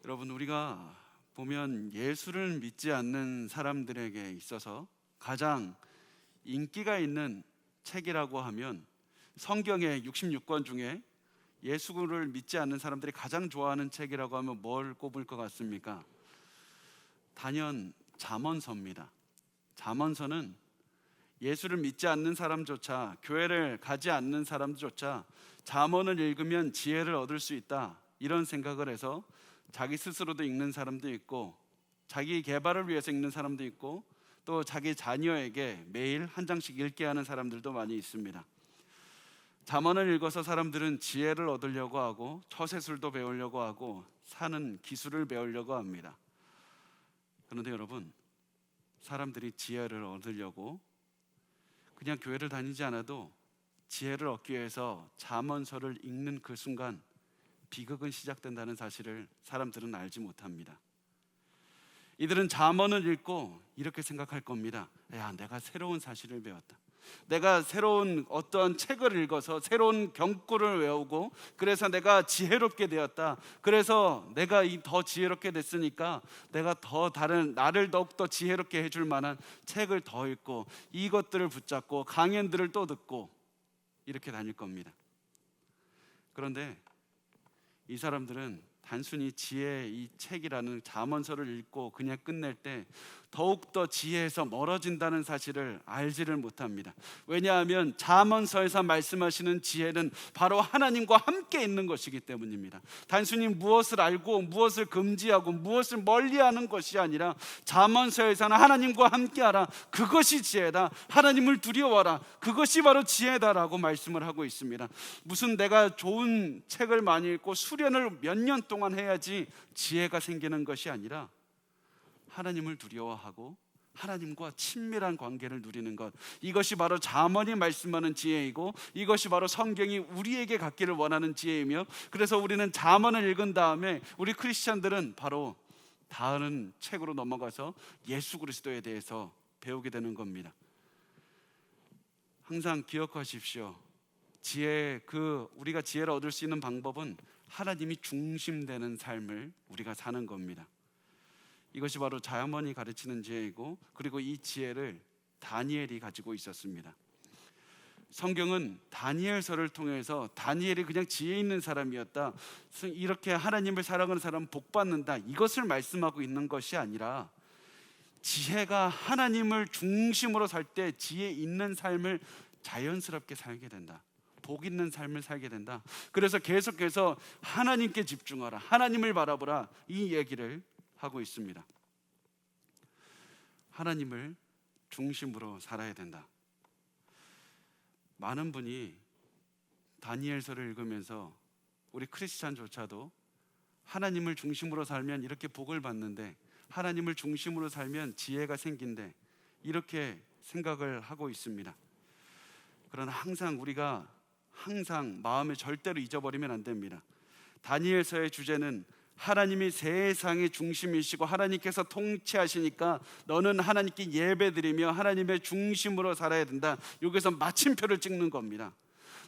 여러분, 우리가 보면 예수를 믿지 않는 사람들에게 있어서 가장 인기가 있는 책이라고 하면 성경의 66권 중에 예수를 믿지 않는 사람들이 가장 좋아하는 책이라고 하면 뭘 꼽을 것 같습니까? 단연 잠언서입니다. 잠언서는 예수를 믿지 않는 사람조차, 교회를 가지 않는 사람조차 잠언을 읽으면 지혜를 얻을 수 있다, 이런 생각을 해서 자기 스스로도 읽는 사람도 있고, 자기 개발을 위해서 읽는 사람도 있고, 또 자기 자녀에게 매일 한 장씩 읽게 하는 사람들도 많이 있습니다. 잠언을 읽어서 사람들은 지혜를 얻으려고 하고, 처세술도 배우려고 하고, 사는 기술을 배우려고 합니다. 그런데 여러분, 사람들이 지혜를 얻으려고 그냥 교회를 다니지 않아도 지혜를 얻기 위해서 잠언서를 읽는 그 순간 비극은 시작된다는 사실을 사람들은 알지 못합니다. 이들은 잠언을 읽고 이렇게 생각할 겁니다. 야, 내가 새로운 사실을 배웠다. 내가 새로운 어떠한 책을 읽어서 새로운 경구를 외우고, 그래서 내가 지혜롭게 되었다. 그래서 내가 더 지혜롭게 됐으니까 내가 더 다른 나를 더욱더 지혜롭게 해줄 만한 책을 더 읽고, 이것들을 붙잡고 강연들을 또 듣고 이렇게 다닐 겁니다. 그런데 이 사람들은 단순히 지혜, 이 책이라는 잠언서를 읽고 그냥 끝낼 때 더욱더 지혜에서 멀어진다는 사실을 알지를 못합니다. 왜냐하면 잠언서에서 말씀하시는 지혜는 바로 하나님과 함께 있는 것이기 때문입니다. 단순히 무엇을 알고 무엇을 금지하고 무엇을 멀리하는 것이 아니라 잠언서에서는 하나님과 함께하라, 그것이 지혜다, 하나님을 두려워하라, 그것이 바로 지혜다라고 말씀을 하고 있습니다. 무슨 내가 좋은 책을 많이 읽고 수련을 몇 년 동안 해야지 지혜가 생기는 것이 아니라 하나님을 두려워하고 하나님과 친밀한 관계를 누리는 것, 이것이 바로 잠언이 말씀하는 지혜이고, 이것이 바로 성경이 우리에게 갖기를 원하는 지혜이며, 그래서 우리는 잠언을 읽은 다음에 우리 크리스찬들은 바로 다른 책으로 넘어가서 예수 그리스도에 대해서 배우게 되는 겁니다. 항상 기억하십시오. 우리가 지혜를 얻을 수 있는 방법은 하나님이 중심되는 삶을 우리가 사는 겁니다. 이것이 바로 잠언이 가르치는 지혜이고, 그리고 이 지혜를 다니엘이 가지고 있었습니다. 성경은 다니엘서를 통해서 다니엘이 그냥 지혜 있는 사람이었다, 이렇게 하나님을 사랑하는 사람은 복 받는다, 이것을 말씀하고 있는 것이 아니라 지혜가 하나님을 중심으로 살 때 지혜 있는 삶을 자연스럽게 살게 된다, 복 있는 삶을 살게 된다. 그래서 계속해서 하나님께 집중하라, 하나님을 바라보라, 이 얘기를 하고 있습니다. 하나님을 중심으로 살아야 된다. 많은 분이 다니엘서를 읽으면서 우리 크리스찬조차도 하나님을 중심으로 살면 이렇게 복을 받는데, 하나님을 중심으로 살면 지혜가 생긴대, 이렇게 생각을 하고 있습니다. 그러나 우리가 항상 마음에 절대로 잊어버리면 안 됩니다. 다니엘서의 주제는 하나님이 세상의 중심이시고 하나님께서 통치하시니까 너는 하나님께 예배드리며 하나님의 중심으로 살아야 된다, 여기서 마침표를 찍는 겁니다.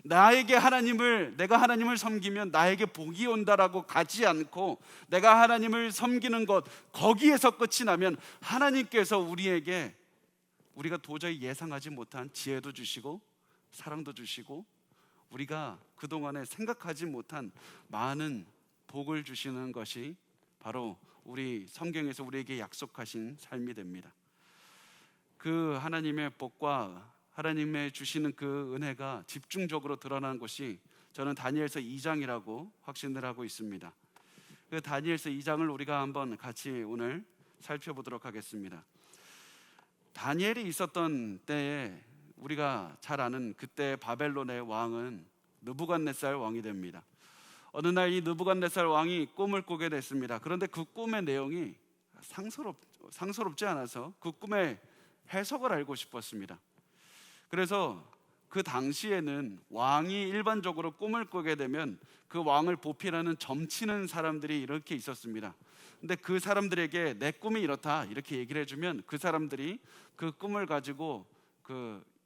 내가 하나님을 섬기면 나에게 복이 온다라고 가지 않고, 내가 하나님을 섬기는 것 거기에서 끝이 나면 하나님께서 우리가 도저히 예상하지 못한 지혜도 주시고 사랑도 주시고, 우리가 그동안에 생각하지 못한 많은 복을 주시는 것이 바로 우리 성경에서 우리에게 약속하신 삶이 됩니다. 그 하나님의 복과 하나님의 주시는 그 은혜가 집중적으로 드러나는 것이 저는 다니엘서 2장이라고 확신을 하고 있습니다. 그 다니엘서 2장을 우리가 한번 같이 오늘 살펴보도록 하겠습니다. 다니엘이 있었던 때에 우리가 잘 아는 그때 바벨론의 왕은 느부갓네살 왕이 됩니다. 어느 날 이 느부갓네살 왕이 꿈을 꾸게 됐습니다. 그런데 그 꿈의 내용이 상스럽지 않아서 그 꿈의 해석을 알고 싶었습니다. 그래서 그 당시에는 왕이 일반적으로 꿈을 꾸게 되면 그 왕을 보필하는 점치는 사람들이 이렇게 있었습니다. 근데 그 사람들에게 내 꿈이 이렇다 이렇게 얘기를 해주면 그 사람들이 그 꿈을 가지고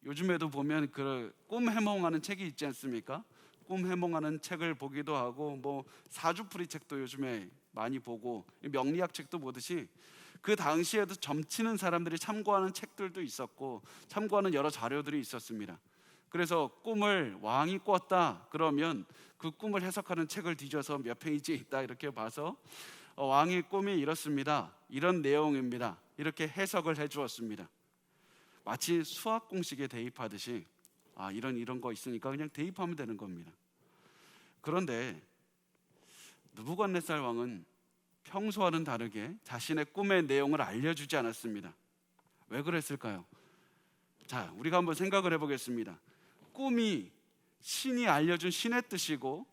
요즘에도 보면 그 꿈 해몽하는 책이 있지 않습니까? 꿈 해몽하는 책을 보기도 하고 뭐 사주풀이 책도 요즘에 많이 보고 명리학 책도 보듯이 그 당시에도 점치는 사람들이 참고하는 책들도 있었고 참고하는 여러 자료들이 있었습니다. 그래서 꿈을 왕이 꿨다 그러면 그 꿈을 해석하는 책을 뒤져서 몇 페이지에 있다 이렇게 봐서 왕의 꿈이 이렇습니다, 이런 내용입니다, 이렇게 해석을 해주었습니다. 마치 수학 공식에 대입하듯이 이런 거 있으니까 그냥 대입하면 되는 겁니다. 그런데 느부갓네살 왕은 평소와는 다르게 자신의 꿈의 내용을 알려주지 않았습니다. 왜 그랬을까요? 자, 우리가 한번 생각을 해보겠습니다. 꿈이 신이 알려준 신의 뜻이고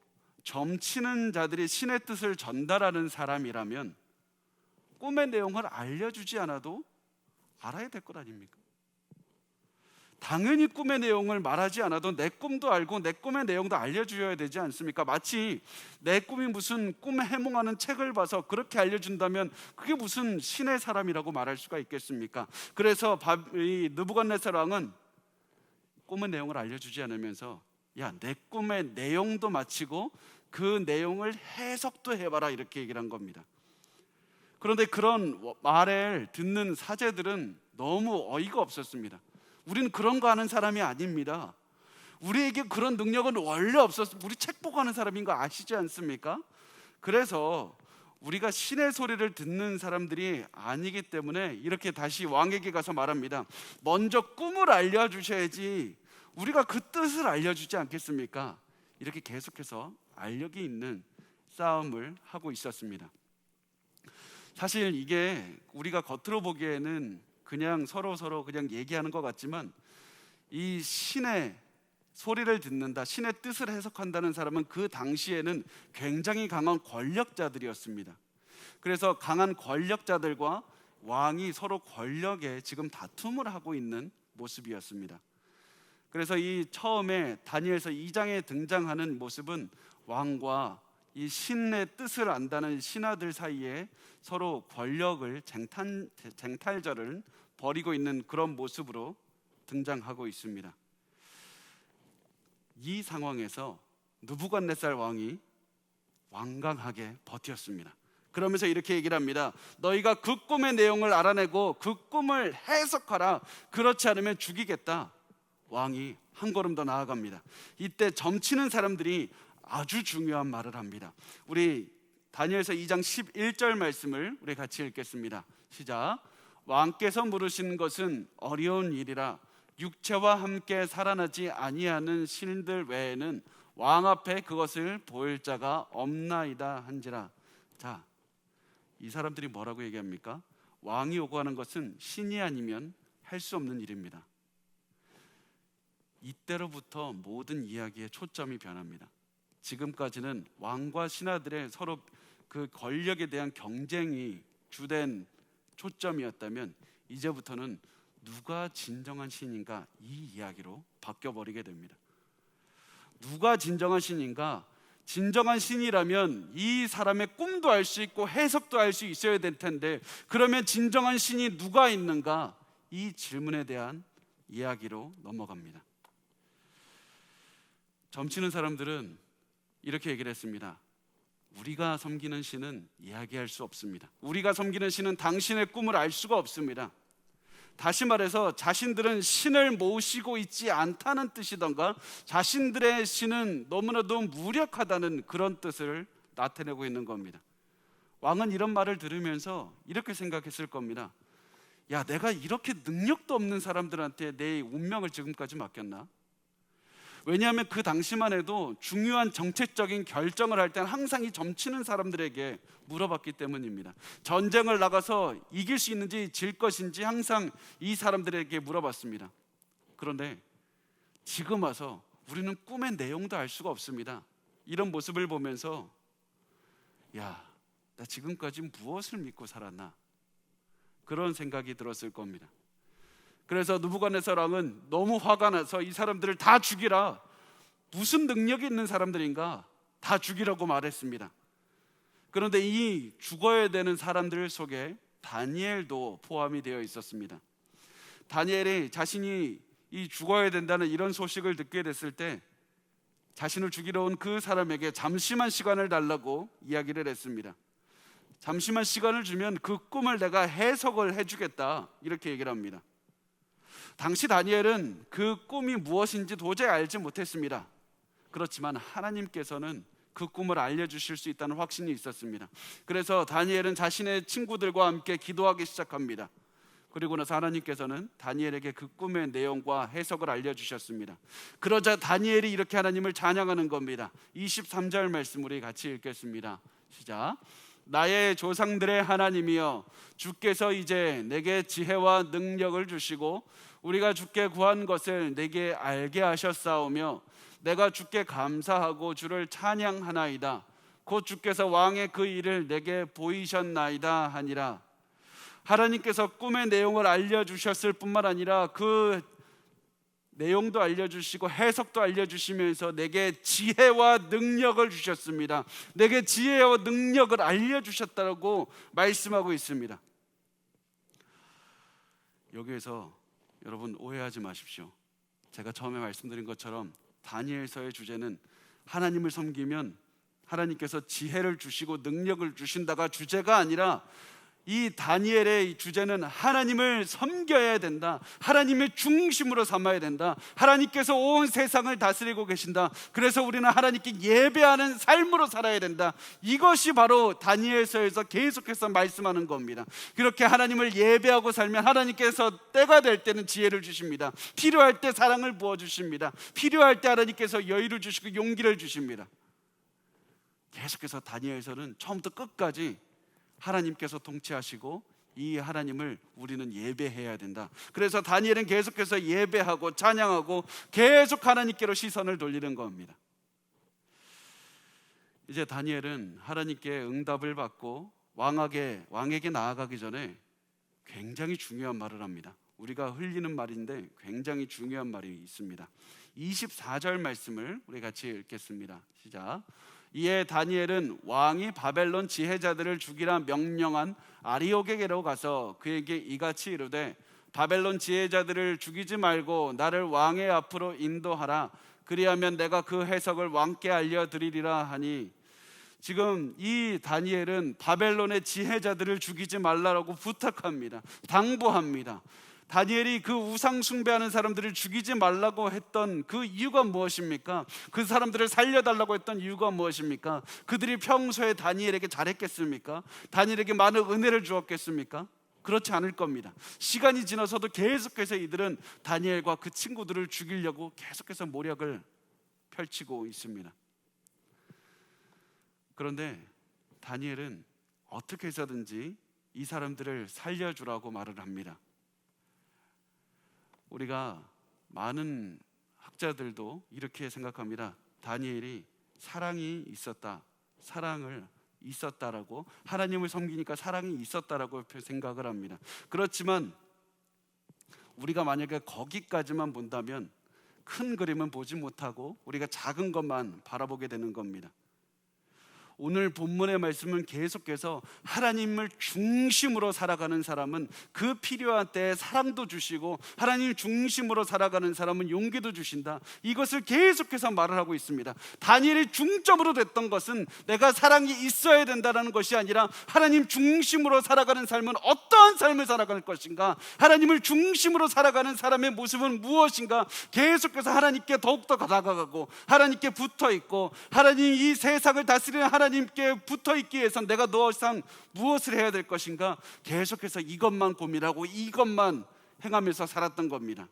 점치는 자들이 신의 뜻을 전달하는 사람이라면 꿈의 내용을 알려주지 않아도 알아야 될 것 아닙니까? 당연히 꿈의 내용을 말하지 않아도 내 꿈도 알고 내 꿈의 내용도 알려줘야 되지 않습니까? 마치 내 꿈이 무슨 꿈 해몽하는 책을 봐서 그렇게 알려준다면 그게 무슨 신의 사람이라고 말할 수가 있겠습니까? 그래서 이 느부갓네살 왕은 꿈의 내용을 알려주지 않으면서 내 꿈의 내용도 마치고 그 내용을 해석도 해봐라 이렇게 얘기를 한 겁니다. 그런데 그런 말을 듣는 사제들은 너무 어이가 없었습니다. 우리는 그런 거 하는 사람이 아닙니다. 우리에게 그런 능력은 원래 없었습니다. 우리 책 보고 하는 사람인 거 아시지 않습니까? 그래서 우리가 신의 소리를 듣는 사람들이 아니기 때문에 이렇게 다시 왕에게 가서 말합니다. 먼저 꿈을 알려주셔야지 우리가 그 뜻을 알려주지 않겠습니까? 이렇게 계속해서 알력이 있는 싸움을 하고 있었습니다. 사실 이게 우리가 겉으로 보기에는 그냥 서로 그냥 얘기하는 것 같지만 이 신의 소리를 듣는다, 신의 뜻을 해석한다는 사람은 그 당시에는 굉장히 강한 권력자들이었습니다. 그래서 강한 권력자들과 왕이 서로 권력에 지금 다툼을 하고 있는 모습이었습니다. 그래서 이 처음에 다니엘서 2장에 등장하는 모습은 왕과 이 신의 뜻을 안다는 신하들 사이에 서로 권력을 쟁탈전을 벌이고 있는 그런 모습으로 등장하고 있습니다. 이 상황에서 느부갓네살 왕이 완강하게 버텼습니다. 그러면서 이렇게 얘기를 합니다. 너희가 그 꿈의 내용을 알아내고 그 꿈을 해석하라. 그렇지 않으면 죽이겠다. 왕이 한 걸음 더 나아갑니다. 이때 점치는 사람들이 아주 중요한 말을 합니다. 우리 다니엘서 2장 11절 말씀을 우리 같이 읽겠습니다. 시작. 왕께서 물으신 것은 어려운 일이라 육체와 함께 살아나지 아니하는 신들 외에는 왕 앞에 그것을 보일 자가 없나이다 한지라. 자, 이 사람들이 뭐라고 얘기합니까? 왕이 요구하는 것은 신이 아니면 할 수 없는 일입니다. 이때로부터 모든 이야기의 초점이 변합니다. 지금까지는 왕과 신하들의 서로 그 권력에 대한 경쟁이 주된 초점이었다면 이제부터는 누가 진정한 신인가 이 이야기로 바뀌어버리게 됩니다. 누가 진정한 신인가? 진정한 신이라면 이 사람의 꿈도 알 수 있고 해석도 알 수 있어야 될 텐데 그러면 진정한 신이 누가 있는가? 이 질문에 대한 이야기로 넘어갑니다. 점치는 사람들은 이렇게 얘기를 했습니다. 우리가 섬기는 신은 이야기할 수 없습니다. 우리가 섬기는 신은 당신의 꿈을 알 수가 없습니다. 다시 말해서 자신들은 신을 모시고 있지 않다는 뜻이던가 자신들의 신은 너무나도 무력하다는 그런 뜻을 나타내고 있는 겁니다. 왕은 이런 말을 들으면서 이렇게 생각했을 겁니다. 내가 이렇게 능력도 없는 사람들한테 내 운명을 지금까지 맡겼나? 왜냐하면 그 당시만 해도 중요한 정책적인 결정을 할 때는 항상 이 점치는 사람들에게 물어봤기 때문입니다. 전쟁을 나가서 이길 수 있는지 질 것인지 항상 이 사람들에게 물어봤습니다. 그런데 지금 와서 우리는 꿈의 내용도 알 수가 없습니다. 이런 모습을 보면서 나 지금까지 무엇을 믿고 살았나? 그런 생각이 들었을 겁니다. 그래서 느부갓네살 왕은 너무 화가 나서 이 사람들을 다 죽이라. 무슨 능력이 있는 사람들인가? 다 죽이라고 말했습니다. 그런데 이 죽어야 되는 사람들 속에 다니엘도 포함이 되어 있었습니다. 다니엘이 자신이 이 죽어야 된다는 이런 소식을 듣게 됐을 때 자신을 죽이러 온 그 사람에게 잠시만 시간을 달라고 이야기를 했습니다. 잠시만 시간을 주면 그 꿈을 내가 해석을 해주겠다, 이렇게 얘기를 합니다. 당시 다니엘은 그 꿈이 무엇인지 도저히 알지 못했습니다. 그렇지만 하나님께서는 그 꿈을 알려주실 수 있다는 확신이 있었습니다. 그래서 다니엘은 자신의 친구들과 함께 기도하기 시작합니다. 그리고 나서 하나님께서는 다니엘에게 그 꿈의 내용과 해석을 알려주셨습니다. 그러자 다니엘이 이렇게 하나님을 찬양하는 겁니다. 23절 말씀 우리 같이 읽겠습니다. 시작. 나의 조상들의 하나님이여, 주께서 이제 내게 지혜와 능력을 주시고 우리가 주께 구한 것을 내게 알게 하셨사오며 내가 주께 감사하고 주를 찬양하나이다. 곧 주께서 왕의 그 일을 내게 보이셨나이다 하니라. 하나님께서 꿈의 내용을 알려주셨을 뿐만 아니라 그 내용도 알려주시고 해석도 알려주시면서 내게 지혜와 능력을 주셨습니다. 내게 지혜와 능력을 알려주셨다고 말씀하고 있습니다. 여기에서 여러분 오해하지 마십시오. 제가 처음에 말씀드린 것처럼 다니엘서의 주제는 하나님을 섬기면 하나님께서 지혜를 주시고 능력을 주신다가 주제가 아니라, 이 다니엘의 주제는 하나님을 섬겨야 된다, 하나님의 중심으로 삼아야 된다, 하나님께서 온 세상을 다스리고 계신다, 그래서 우리는 하나님께 예배하는 삶으로 살아야 된다. 이것이 바로 다니엘서에서 계속해서 말씀하는 겁니다. 그렇게 하나님을 예배하고 살면 하나님께서 때가 될 때는 지혜를 주십니다. 필요할 때 사랑을 부어주십니다. 필요할 때 하나님께서 여유를 주시고 용기를 주십니다. 계속해서 다니엘서는 처음부터 끝까지 하나님께서 통치하시고 이 하나님을 우리는 예배해야 된다. 그래서 다니엘은 계속해서 예배하고 찬양하고 계속 하나님께로 시선을 돌리는 겁니다. 이제 다니엘은 하나님께 응답을 받고 왕에게 나아가기 전에 굉장히 중요한 말을 합니다. 우리가 흘리는 말인데 굉장히 중요한 말이 있습니다. 24절 말씀을 우리 같이 읽겠습니다. 시작. 이에 다니엘은 왕이 바벨론 지혜자들을 죽이라 명령한 아리옥에게로 가서 그에게 이같이 이르되, 바벨론 지혜자들을 죽이지 말고 나를 왕의 앞으로 인도하라. 그리하면 내가 그 해석을 왕께 알려드리리라 하니, 지금 이 다니엘은 바벨론의 지혜자들을 죽이지 말라라고 부탁합니다. 당부합니다. 다니엘이 그 우상 숭배하는 사람들을 죽이지 말라고 했던 그 이유가 무엇입니까? 그 사람들을 살려달라고 했던 이유가 무엇입니까? 그들이 평소에 다니엘에게 잘했겠습니까? 다니엘에게 많은 은혜를 주었겠습니까? 그렇지 않을 겁니다. 시간이 지나서도 계속해서 이들은 다니엘과 그 친구들을 죽이려고 계속해서 모략을 펼치고 있습니다. 그런데 다니엘은 어떻게 해서든지 이 사람들을 살려주라고 말을 합니다. 우리가 많은 학자들도 이렇게 생각합니다. 다니엘이 사랑이 있었다, 사랑을 있었다라고, 하나님을 섬기니까 사랑이 있었다라고 생각을 합니다. 그렇지만 우리가 만약에 거기까지만 본다면 큰 그림은 보지 못하고 우리가 작은 것만 바라보게 되는 겁니다. 오늘 본문의 말씀은 계속해서 하나님을 중심으로 살아가는 사람은 그 필요한 때에 사랑도 주시고, 하나님 중심으로 살아가는 사람은 용기도 주신다, 이것을 계속해서 말을 하고 있습니다. 다니엘이 중점으로 됐던 것은 내가 사랑이 있어야 된다는 것이 아니라 하나님 중심으로 살아가는 삶은 어떠한 삶을 살아갈 것인가, 하나님을 중심으로 살아가는 사람의 모습은 무엇인가, 계속해서 하나님께 더욱더 다가가고 하나님께 붙어있고, 하나님 이 세상을 다스리는 하나님께 붙어있기 위해서 내가 더 이상 무엇을 해야 될 것인가, 계속해서 이것만 고민하고 이것만 행하면서 살았던 겁니다.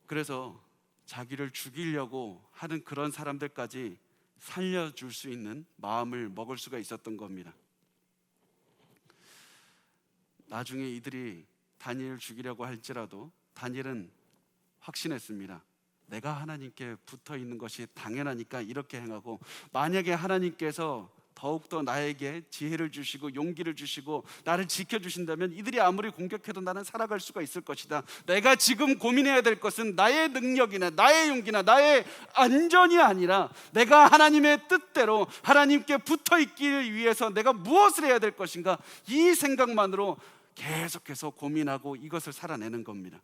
그래서 자기를 죽이려고 하는 그런 사람들까지 살려줄 수 있는 마음을 먹을 수가 있었던 겁니다. 나중에 이들이 다니엘을 죽이려고 할지라도 다니엘은 확신했습니다. 내가 하나님께 붙어 있는 것이 당연하니까 이렇게 행하고, 만약에 하나님께서 더욱더 나에게 지혜를 주시고 용기를 주시고 나를 지켜주신다면 이들이 아무리 공격해도 나는 살아갈 수가 있을 것이다. 내가 지금 고민해야 될 것은 나의 능력이나 나의 용기나 나의 안전이 아니라 내가 하나님의 뜻대로 하나님께 붙어 있기 위해서 내가 무엇을 해야 될 것인가, 이 생각만으로 계속해서 고민하고 이것을 살아내는 겁니다.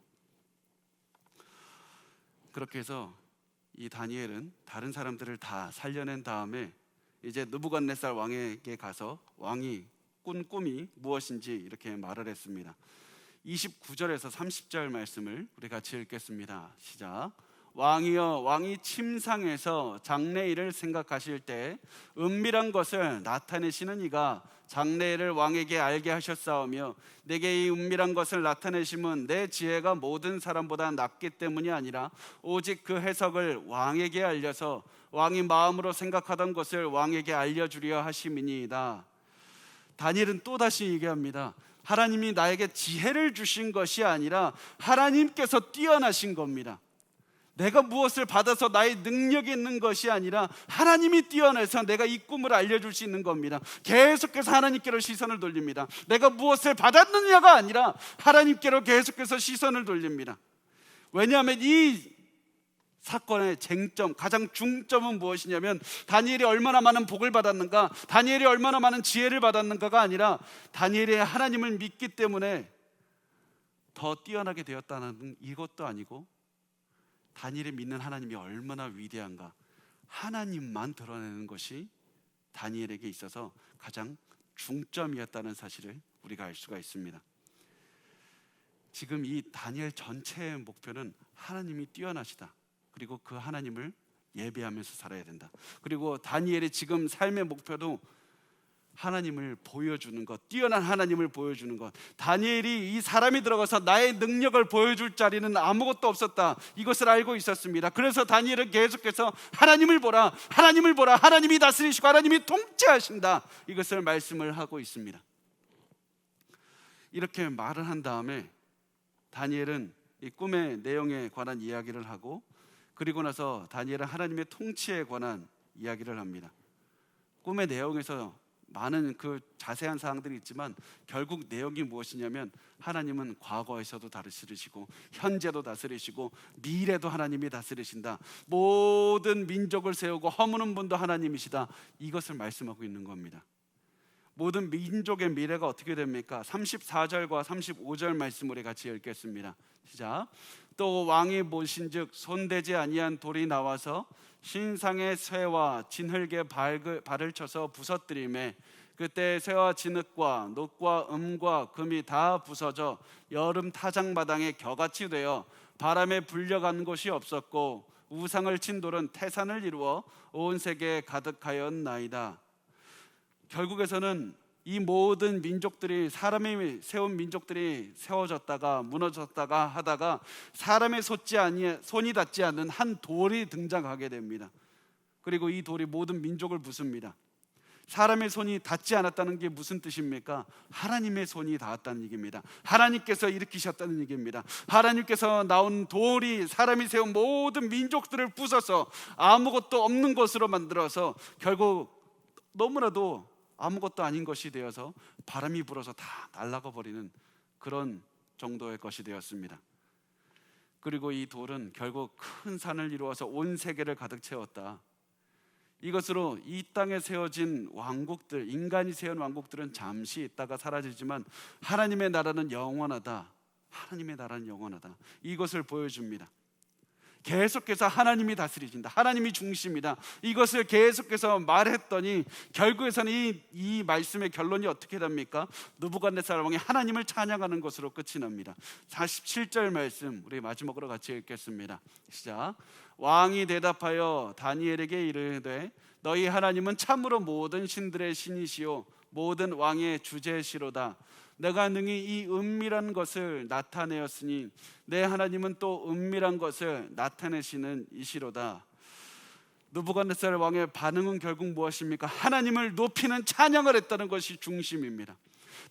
그렇게 해서 이 다니엘은 다른 사람들을 다 살려낸 다음에 이제 느부갓네살 왕에게 가서 왕이 꾼 꿈이 무엇인지 이렇게 말을 했습니다. 29절에서 30절 말씀을 우리 같이 읽겠습니다. 시작. 왕이여, 왕이 침상에서 장래일을 생각하실 때 은밀한 것을 나타내시는 이가 장래일을 왕에게 알게 하셨사오며, 내게 이 은밀한 것을 나타내심은 내 지혜가 모든 사람보다 낫기 때문이 아니라 오직 그 해석을 왕에게 알려서 왕이 마음으로 생각하던 것을 왕에게 알려주려 하심이니이다. 다니엘은 또다시 얘기합니다. 하나님이 나에게 지혜를 주신 것이 아니라 하나님께서 뛰어나신 겁니다. 내가 무엇을 받아서 나의 능력이 있는 것이 아니라 하나님이 뛰어나서 내가 이 꿈을 알려줄 수 있는 겁니다. 계속해서 하나님께로 시선을 돌립니다. 내가 무엇을 받았느냐가 아니라 하나님께로 계속해서 시선을 돌립니다. 왜냐하면 이 사건의 쟁점, 가장 중점은 무엇이냐면 다니엘이 얼마나 많은 복을 받았는가, 다니엘이 얼마나 많은 지혜를 받았는가가 아니라 다니엘이 하나님을 믿기 때문에 더 뛰어나게 되었다는 이것도 아니고, 다니엘이 믿는 하나님이 얼마나 위대한가, 하나님만 드러내는 것이 다니엘에게 있어서 가장 중점이었다는 사실을 우리가 알 수가 있습니다. 지금 이 다니엘 전체의 목표는 하나님이 뛰어나시다, 그리고 그 하나님을 예배하면서 살아야 된다. 그리고 다니엘의 지금 삶의 목표도 하나님을 보여주는 것, 뛰어난 하나님을 보여주는 것. 다니엘이 이 사람이 들어가서 나의 능력을 보여줄 자리는 아무것도 없었다, 이것을 알고 있었습니다. 그래서 다니엘은 계속해서 하나님을 보라, 하나님을 보라, 하나님이 다스리시고 하나님이 통치하신다, 이것을 말씀을 하고 있습니다. 이렇게 말을 한 다음에 다니엘은 이 꿈의 내용에 관한 이야기를 하고, 그리고 나서 다니엘은 하나님의 통치에 관한 이야기를 합니다. 꿈의 내용에서 많은 그 자세한 사항들이 있지만 결국 내용이 무엇이냐면, 하나님은 과거에서도 다스리시고 현재도 다스리시고 미래도 하나님이 다스리신다, 모든 민족을 세우고 허무는 분도 하나님이시다, 이것을 말씀하고 있는 겁니다. 모든 민족의 미래가 어떻게 됩니까? 34절과 35절 말씀 우리 같이 읽겠습니다. 시작. 또 왕이 보신즉 손대지 아니한 돌이 나와서 신상의 쇠와 진흙에 발을 쳐서 부서뜨리매, 그때 쇠와 진흙과 녹과 음과 금이 다 부서져 여름 타작마당에 겨같이 되어 바람에 불려간 곳이 없었고, 우상을 친 돌은 태산을 이루어 온 세계에 가득하였나이다. 결국에서는 이 모든 민족들이, 사람이 세운 민족들이 세워졌다가 무너졌다가 하다가 사람의 손이 닿지 않는 한 돌이 등장하게 됩니다. 그리고 이 돌이 모든 민족을 부숩니다. 사람의 손이 닿지 않았다는 게 무슨 뜻입니까? 하나님의 손이 닿았다는 얘기입니다. 하나님께서 일으키셨다는 얘기입니다. 하나님께서 나온 돌이 사람이 세운 모든 민족들을 부숴서 아무것도 없는 것으로 만들어서 결국 너무나도 아무것도 아닌 것이 되어서 바람이 불어서 다 날아가 버리는 그런 정도의 것이 되었습니다. 그리고 이 돌은 결국 큰 산을 이루어서 온 세계를 가득 채웠다. 이것으로 이 땅에 세워진 왕국들, 인간이 세운 왕국들은 잠시 있다가 사라지지만 하나님의 나라는 영원하다, 하나님의 나라는 영원하다, 이것을 보여줍니다. 계속해서 하나님이 다스리신다, 하나님이 중심이다, 이것을 계속해서 말했더니 결국에서는 이 말씀의 결론이 어떻게 됩니까? 느부갓네살 왕이 하나님을 찬양하는 것으로 끝이 납니다. 47절 말씀 우리 마지막으로 같이 읽겠습니다. 시작. 왕이 대답하여 다니엘에게 이르되 너희 하나님은 참으로 모든 신들의 신이시요 모든 왕의 주제시로다. 내가 능히 이 은밀한 것을 나타내었으니 내 하나님은 또 은밀한 것을 나타내시는 이시로다. 느부갓네살 왕의 반응은 결국 무엇입니까? 하나님을 높이는 찬양을 했다는 것이 중심입니다.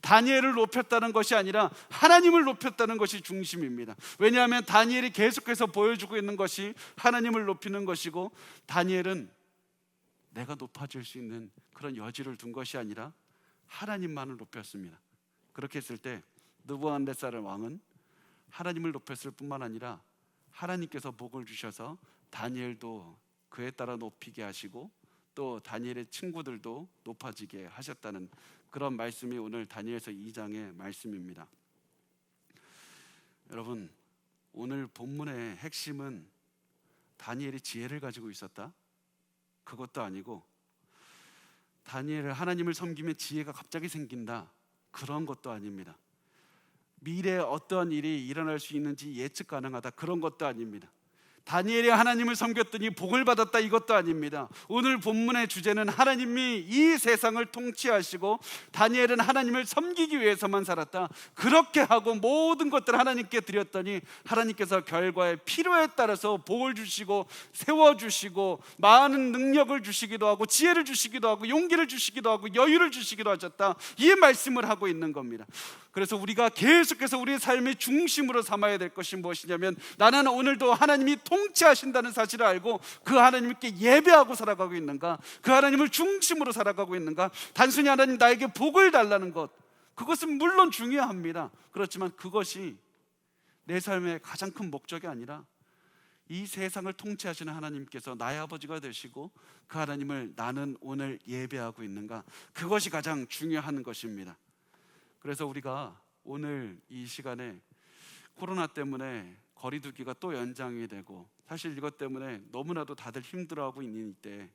다니엘을 높였다는 것이 아니라 하나님을 높였다는 것이 중심입니다. 왜냐하면 다니엘이 계속해서 보여주고 있는 것이 하나님을 높이는 것이고, 다니엘은 내가 높아질 수 있는 그런 여지를 둔 것이 아니라 하나님만을 높였습니다. 그렇게 했을 때 느부갓네살 왕은 하나님을 높였을 뿐만 아니라 하나님께서 복을 주셔서 다니엘도 그에 따라 높이게 하시고 또 다니엘의 친구들도 높아지게 하셨다는 그런 말씀이 오늘 다니엘서 2장의 말씀입니다. 여러분, 오늘 본문의 핵심은 다니엘이 지혜를 가지고 있었다? 그것도 아니고 다니엘을 하나님을 섬기면 지혜가 갑자기 생긴다, 그런 것도 아닙니다. 미래에 어떠한 일이 일어날 수 있는지 예측 가능하다, 그런 것도 아닙니다. 다니엘이 하나님을 섬겼더니 복을 받았다, 이것도 아닙니다. 오늘 본문의 주제는 하나님이 이 세상을 통치하시고 다니엘은 하나님을 섬기기 위해서만 살았다, 그렇게 하고 모든 것들을 하나님께 드렸더니 하나님께서 결과에 필요에 따라서 복을 주시고 세워주시고 많은 능력을 주시기도 하고 지혜를 주시기도 하고 용기를 주시기도 하고 여유를 주시기도 하셨다, 이 말씀을 하고 있는 겁니다. 그래서 우리가 계속해서 우리의 삶의 중심으로 삼아야 될 것이 무엇이냐면, 나는 오늘도 하나님이 통치하신다는 사실을 알고 그 하나님께 예배하고 살아가고 있는가, 그 하나님을 중심으로 살아가고 있는가. 단순히 하나님 나에게 복을 달라는 것, 그것은 물론 중요합니다. 그렇지만 그것이 내 삶의 가장 큰 목적이 아니라 이 세상을 통치하시는 하나님께서 나의 아버지가 되시고 그 하나님을 나는 오늘 예배하고 있는가, 그것이 가장 중요한 것입니다. 그래서 우리가 오늘 이 시간에 코로나 때문에 거리두기가 또 연장이 되고, 사실 이것 때문에 너무나도 다들 힘들어하고 있는 이때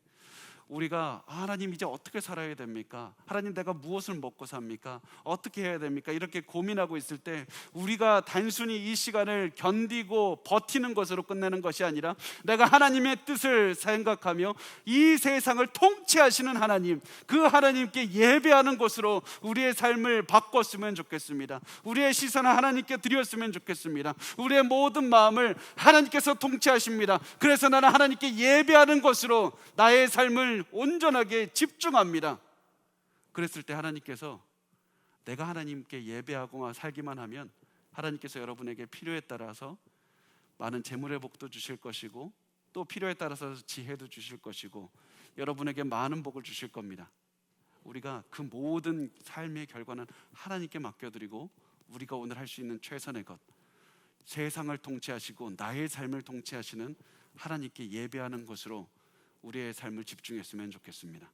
우리가 하나님 이제 어떻게 살아야 됩니까? 하나님 내가 무엇을 먹고 삽니까? 어떻게 해야 됩니까? 이렇게 고민하고 있을 때 우리가 단순히 이 시간을 견디고 버티는 것으로 끝내는 것이 아니라 내가 하나님의 뜻을 생각하며 이 세상을 통치하시는 하나님, 그 하나님께 예배하는 것으로 우리의 삶을 바꿨으면 좋겠습니다. 우리의 시선을 하나님께 드렸으면 좋겠습니다. 우리의 모든 마음을 하나님께서 통치하십니다. 그래서 나는 하나님께 예배하는 것으로 나의 삶을 온전하게 집중합니다. 그랬을 때 하나님께서 내가 하나님께 예배하고 살기만 하면 하나님께서 여러분에게 필요에 따라서 많은 재물의 복도 주실 것이고 또 필요에 따라서 지혜도 주실 것이고 여러분에게 많은 복을 주실 겁니다. 우리가 그 모든 삶의 결과는 하나님께 맡겨드리고 우리가 오늘 할 수 있는 최선의 것, 세상을 통치하시고 나의 삶을 통치하시는 하나님께 예배하는 것으로 우리의 삶을 집중했으면 좋겠습니다.